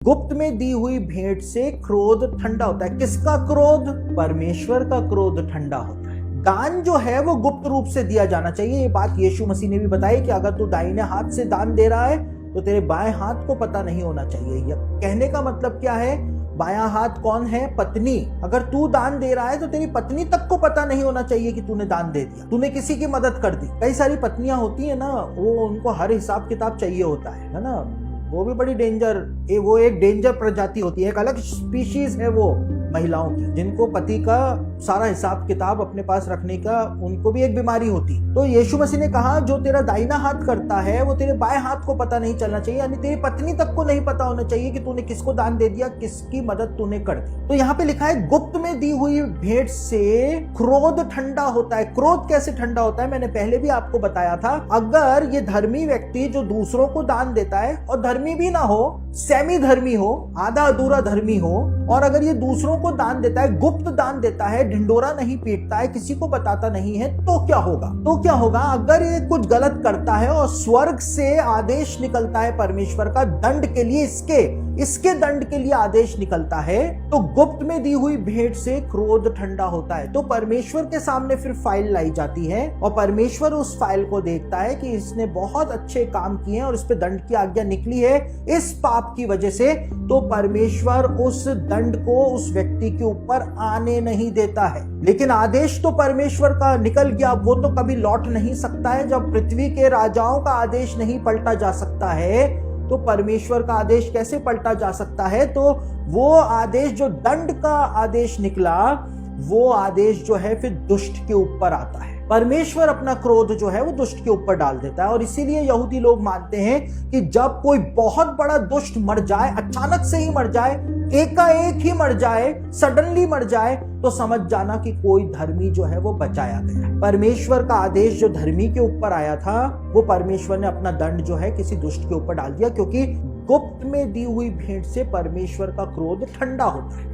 गुप्त में दी हुई भेंट से क्रोध ठंडा होता है। किसका क्रोध? परमेश्वर का क्रोध ठंडा होता है। दान जो है वो गुप्त रूप से दिया जाना चाहिए। ये बात यीशु मसीह ने भी बताई कि अगर तू दाहिने हाथ से दान दे रहा है तो तेरे बाएं हाथ को पता नहीं होना चाहिए। यह कहने का मतलब क्या है? बायां हाथ कौन है? पत्नी। अगर तू दान दे रहा है तो तेरी पत्नी तक को पता नहीं होना चाहिए कि तूने दान दे दिया, तूने किसी की मदद कर दी। कई सारी पत्नियां होती है ना, वो उनको हर हिसाब किताब चाहिए होता है ना, वो भी बड़ी वो एक डेंजर प्रजाति होती है, एक अलग स्पीशीज है वो महिलाओं की, जिनको पति का सारा हिसाब किताब अपने पास रखने का उनको भी एक बीमारी होती। तो यीशु मसीह ने कहा जो तेरा दाहिना हाथ करता है वो तेरे बाएं हाथ को पता नहीं चलना चाहिए, यानी तेरी पत्नी तक को नहीं पता होना चाहिए कि तूने किसको दान दे दिया, किसकी मदद तूने कर दी। तो यहाँ पे लिखा है गुप्त में दी हुई भेंट से क्रोध ठंडा होता है। क्रोध कैसे ठंडा होता है? मैंने पहले भी आपको बताया था। अगर ये धर्मी व्यक्ति जो दूसरों को दान देता है और धर्मी भी ना हो, सेमी धर्मी हो, आधा अधूरा धर्मी हो, और अगर ये दूसरों को दान देता है, गुप्त दान देता है, ढिंडोरा नहीं पीटता है, किसी को बताता नहीं है, तो क्या होगा? अगर ये कुछ गलत करता है और स्वर्ग से आदेश निकलता है परमेश्वर का दंड के लिए, इसके दंड के लिए आदेश निकलता है, तो गुप्त में दी हुई भेंट से क्रोध ठंडा होता है। तो परमेश्वर के सामने फिर फाइल लाई जाती है और परमेश्वर उस फाइल को देखता है कि इसने बहुत अच्छे काम किए हैं और इस पे दंड की आज्ञा निकली है इस पाप की वजह से, तो परमेश्वर उस दंड को उस व्यक्ति के ऊपर आने नहीं देता है। लेकिन आदेश तो परमेश्वर का निकल गया, वो तो कभी लौट नहीं सकता है। जब पृथ्वी के राजाओं का आदेश नहीं पलटा जा सकता है तो परमेश्वर का आदेश कैसे पलटा जा सकता है? तो वो आदेश जो दंड का आदेश निकला, वो आदेश जो है फिर दुष्ट के ऊपर आता है। परमेश्वर अपना क्रोध जो है वो दुष्ट के ऊपर डाल देता है। और इसीलिए यहूदी लोग मानते हैं कि जब कोई बहुत बड़ा दुष्ट मर जाए, अचानक से ही मर जाए, एकाएक ही मर जाए, सडनली मर जाए, तो समझ जाना कि कोई धर्मी जो है वो बचाया गया। परमेश्वर का आदेश जो धर्मी के ऊपर आया था, वो परमेश्वर ने अपना दंड जो है किसी दुष्ट के ऊपर डाल दिया, क्योंकि गुप्त में दी हुई भेंट से परमेश्वर का क्रोध ठंडा होता है।